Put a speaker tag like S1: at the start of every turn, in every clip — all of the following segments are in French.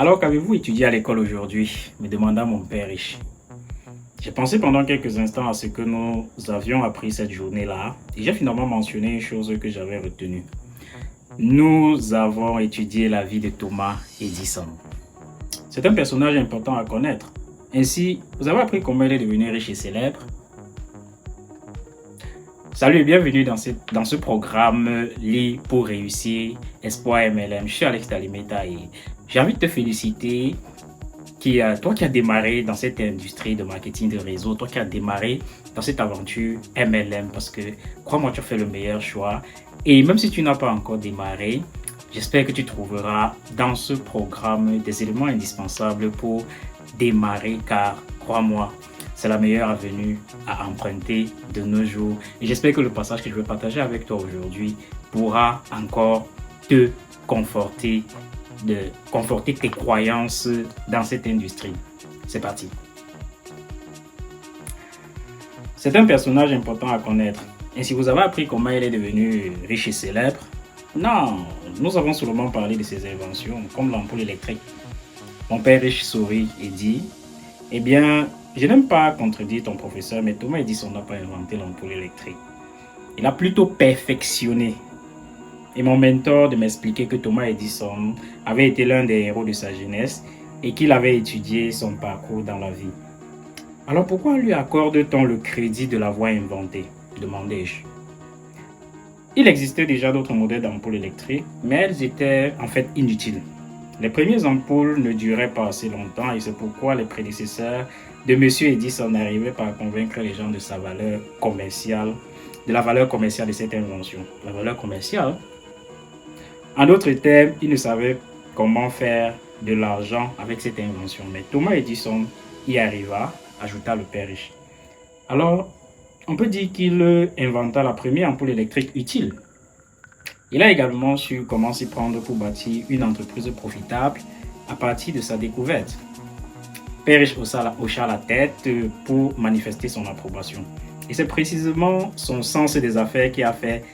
S1: Alors qu'avez-vous étudié à l'école aujourd'hui? Me demanda mon père riche. J'ai pensé pendant quelques instants à ce que nous avions appris cette journée-là et j'ai finalement mentionné une chose que j'avais retenue. Nous avons étudié la vie de Thomas Edison. C'est un personnage important à connaître. Ainsi, vous avez appris comment il est devenu riche et célèbre. Salut et bienvenue dans ce programme Lit pour réussir, Espoir MLM. Je suis Alex Talimeta et j'ai envie de te féliciter. Toi qui as démarré dans cette industrie de marketing de réseau, toi qui as démarré dans cette aventure MLM, parce que crois-moi, tu as fait le meilleur choix. Et même si tu n'as pas encore démarré, j'espère que tu trouveras dans ce programme des éléments indispensables pour démarrer, car crois-moi, c'est la meilleure avenue à emprunter de nos jours. Et j'espère que le passage que je vais partager avec toi aujourd'hui pourra encore te conforter tes croyances dans cette industrie. C'est parti. C'est un personnage important à connaître. Et si vous avez appris comment il est devenu riche et célèbre, non, nous avons seulement parlé de ses inventions, comme l'ampoule électrique. Mon père riche sourit et dit, eh bien, je n'aime pas contredire ton professeur, mais Thomas Edison n'a pas inventé l'ampoule électrique. Il a plutôt perfectionné. Et mon mentor de m'expliquer que Thomas Edison avait été l'un des héros de sa jeunesse et qu'il avait étudié son parcours dans la vie. Alors pourquoi lui accorde-t-on le crédit de l'avoir inventé? Demandai-je. Il existait déjà d'autres modèles d'ampoules électriques, mais elles étaient en fait inutiles. Les premières ampoules ne duraient pas assez longtemps et c'est pourquoi les prédécesseurs de M. Edison n'arrivaient pas à convaincre les gens de sa valeur commerciale, de la valeur commerciale de cette invention. La valeur commerciale. En d'autres termes, il ne savait comment faire de l'argent avec cette invention. Mais Thomas Edison y arriva, ajouta le père riche. Alors, on peut dire qu'il inventa la première ampoule électrique utile. Il a également su comment s'y prendre pour bâtir une entreprise profitable à partir de sa découverte. Père riche hocha la tête pour manifester son approbation. Et c'est précisément son sens des affaires qui a fait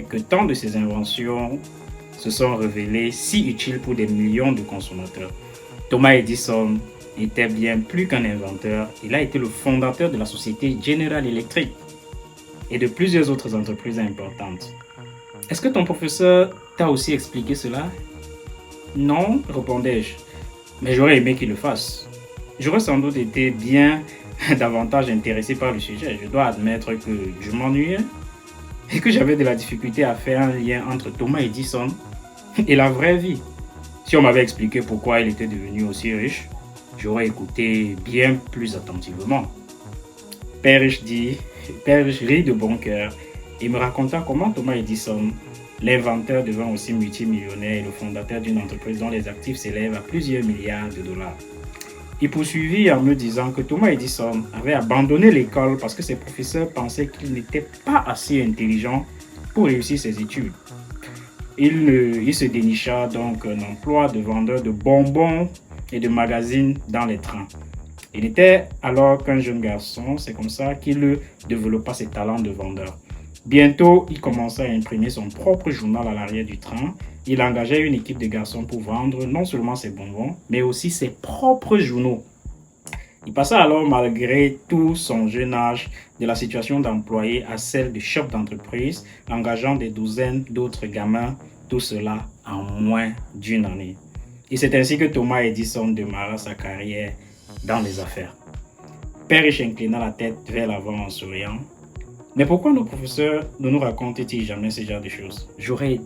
S1: que tant de ces inventions se sont révélées si utiles pour des millions de consommateurs. Thomas Edison était bien plus qu'un inventeur, il a été le fondateur de la société General Electric et de plusieurs autres entreprises importantes. Est-ce que ton professeur t'a aussi expliqué cela? Non, répondais-je, mais j'aurais aimé qu'il le fasse. J'aurais sans doute été bien davantage intéressé par le sujet. Je dois admettre que je m'ennuyais et que j'avais de la difficulté à faire un lien entre Thomas Edison et la vraie vie. Si on m'avait expliqué pourquoi il était devenu aussi riche, j'aurais écouté bien plus attentivement. Père riche rit de bon cœur et me raconta comment Thomas Edison, l'inventeur, devint aussi multimillionnaire et le fondateur d'une entreprise dont les actifs s'élèvent à plusieurs milliards de dollars. Il poursuivit en me disant que Thomas Edison avait abandonné l'école parce que ses professeurs pensaient qu'il n'était pas assez intelligent pour réussir ses études. Il se dénicha donc un emploi de vendeur de bonbons et de magazines dans les trains. Il n'était alors qu'un jeune garçon, c'est comme ça qu'il développa ses talents de vendeur. Bientôt, il commença à imprimer son propre journal à l'arrière du train. Il engageait une équipe de garçons pour vendre non seulement ses bonbons, mais aussi ses propres journaux. Il passa alors, malgré tout son jeune âge, de la situation d'employé à celle de chef d'entreprise, engageant des douzaines d'autres gamins, tout cela en moins d'une année. Et c'est ainsi que Thomas Edison démarra sa carrière dans les affaires. Père riche inclina la tête vers l'avant en souriant. Mais pourquoi nos professeurs ne nous racontent-ils jamais ce genre de choses? J'aurais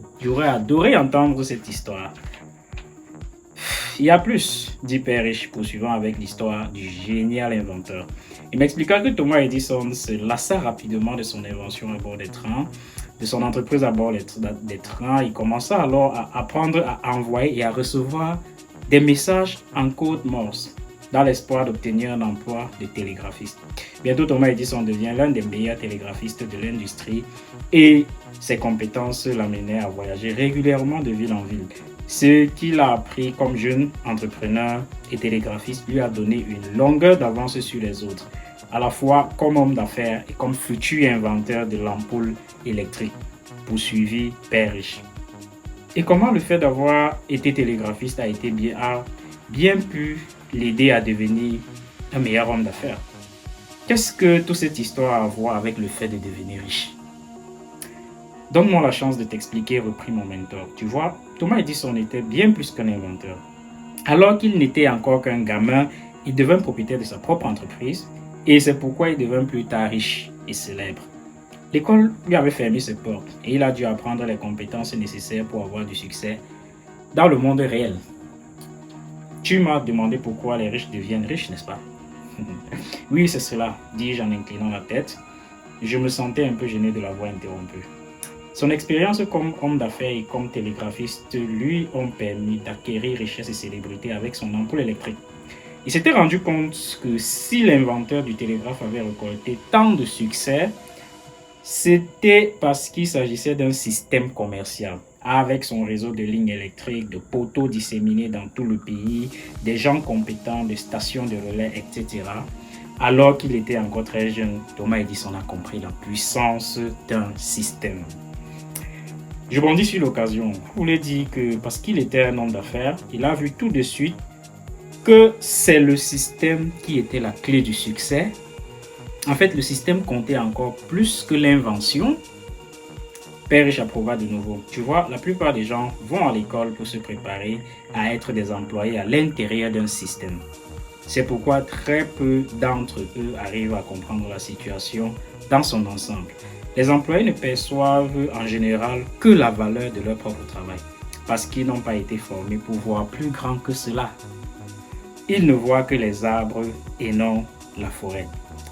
S1: adoré entendre cette histoire. Il y a plus, dit Père riche, poursuivant avec l'histoire du génial inventeur. Il m'expliqua que Thomas Edison se lassa rapidement de son invention à bord des trains, de son entreprise à bord des trains. Il commença alors à apprendre à envoyer et à recevoir des messages en code Morse, dans l'espoir d'obtenir un emploi de télégraphiste. Bientôt, Thomas Edison devient l'un des meilleurs télégraphistes de l'industrie et ses compétences l'amenaient à voyager régulièrement de ville en ville. Ce qu'il a appris comme jeune entrepreneur et télégraphiste lui a donné une longueur d'avance sur les autres, à la fois comme homme d'affaires et comme futur inventeur de l'ampoule électrique, poursuivit Père riche. Et comment le fait d'avoir été télégraphiste a bien pu l'aider à devenir un meilleur homme d'affaires. Qu'est-ce que toute cette histoire a à voir avec le fait de devenir riche? Donne-moi la chance de t'expliquer, reprit mon mentor. Tu vois, Thomas Edison était bien plus qu'un inventeur. Alors qu'il n'était encore qu'un gamin, il devint propriétaire de sa propre entreprise et c'est pourquoi il devint plus tard riche et célèbre. L'école lui avait fermé ses portes et il a dû apprendre les compétences nécessaires pour avoir du succès dans le monde réel. Tu m'as demandé pourquoi les riches deviennent riches, n'est-ce pas? Oui, c'est cela, dis-je en inclinant la tête. Je me sentais un peu gêné de l'avoir interrompu. Son expérience comme homme d'affaires et comme télégraphiste lui ont permis d'acquérir richesse et célébrité avec son ampoule électrique. Il s'était rendu compte que si l'inventeur du télégraphe avait récolté tant de succès, c'était parce qu'il s'agissait d'un système commercial, avec son réseau de lignes électriques, de poteaux disséminés dans tout le pays, des gens compétents, des stations de relais, etc. Alors qu'il était encore très jeune, Thomas Edison a compris la puissance d'un système. Je bondis sur l'occasion. Je voulais dire que parce qu'il était un homme d'affaires, il a vu tout de suite que c'est le système qui était la clé du succès. En fait, le système comptait encore plus que l'invention. Père riche approuva de nouveau. Tu vois, la plupart des gens vont à l'école pour se préparer à être des employés à l'intérieur d'un système. C'est pourquoi très peu d'entre eux arrivent à comprendre la situation dans son ensemble. Les employés ne perçoivent en général que la valeur de leur propre travail parce qu'ils n'ont pas été formés pour voir plus grand que cela. Ils ne voient que les arbres et non la forêt.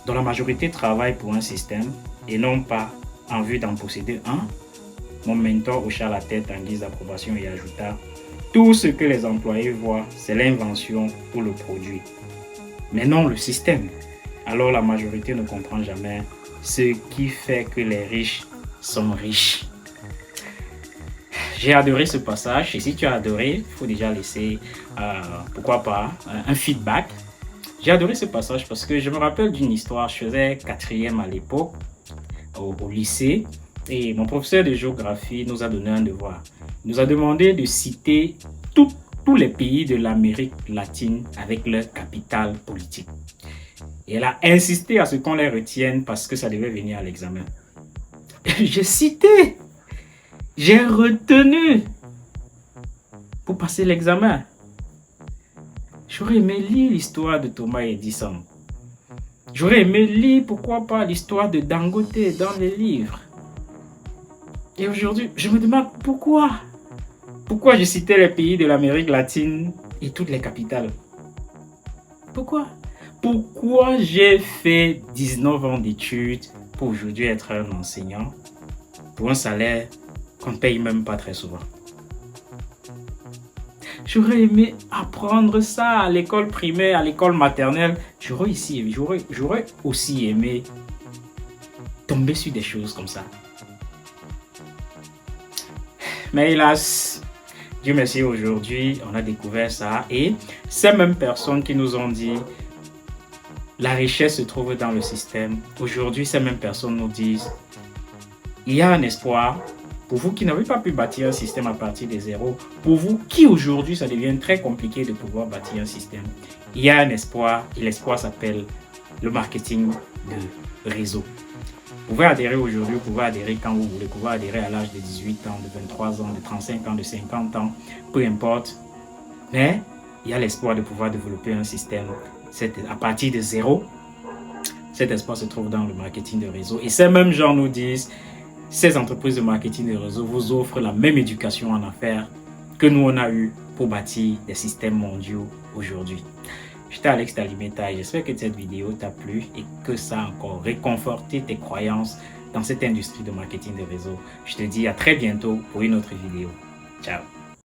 S1: Dont la majorité travaille pour un système et non pas en vue d'en posséder un. Mon mentor hocha la tête en guise d'approbation et ajouta: tout ce que les employés voient, c'est l'invention ou le produit, mais non le système. Alors la majorité ne comprend jamais ce qui fait que les riches sont riches. J'ai adoré ce passage et si tu as adoré, il faut déjà laisser, pourquoi pas, un feedback. J'ai adoré ce passage parce que je me rappelle d'une histoire. Je faisais 4e à l'époque au lycée et mon professeur de géographie nous a donné un devoir. Il nous a demandé de citer tous les pays de l'Amérique latine avec leur capitale politique. Et elle a insisté à ce qu'on les retienne parce que ça devait venir à l'examen. J'ai cité, j'ai retenu pour passer l'examen. J'aurais aimé lire l'histoire de Thomas Edison. J'aurais aimé lire, pourquoi pas, l'histoire de Dangote dans les livres. Et aujourd'hui, je me demande pourquoi. Pourquoi je citais les pays de l'Amérique latine et toutes les capitales. Pourquoi j'ai fait 19 ans d'études pour aujourd'hui être un enseignant pour un salaire qu'on ne paye même pas très souvent? J'aurais aimé apprendre ça à l'école primaire, à l'école maternelle. J'aurais aussi aimé tomber sur des choses comme ça. Mais hélas, Dieu merci, aujourd'hui, on a découvert ça. Et ces mêmes personnes qui nous ont dit la richesse se trouve dans le système. Aujourd'hui, ces mêmes personnes nous disent il y a un espoir. Pour vous qui n'avez pas pu bâtir un système à partir de zéro, pour vous qui aujourd'hui ça devient très compliqué de pouvoir bâtir un système, il y a un espoir et l'espoir s'appelle le marketing de réseau. Vous pouvez adhérer aujourd'hui, vous pouvez adhérer quand vous voulez, vous pouvez adhérer à l'âge de 18 ans, de 23 ans, de 35 ans, de 50 ans, peu importe. Mais il y a l'espoir de pouvoir développer un système à partir de zéro. Cet espoir se trouve dans le marketing de réseau et ces mêmes gens nous disent ces entreprises de marketing de réseau vous offrent la même éducation en affaires que nous on a eu pour bâtir des systèmes mondiaux aujourd'hui. J'étais Alex Talimeta et j'espère que cette vidéo t'a plu et que ça a encore réconforté tes croyances dans cette industrie de marketing de réseau. Je te dis à très bientôt pour une autre vidéo. Ciao.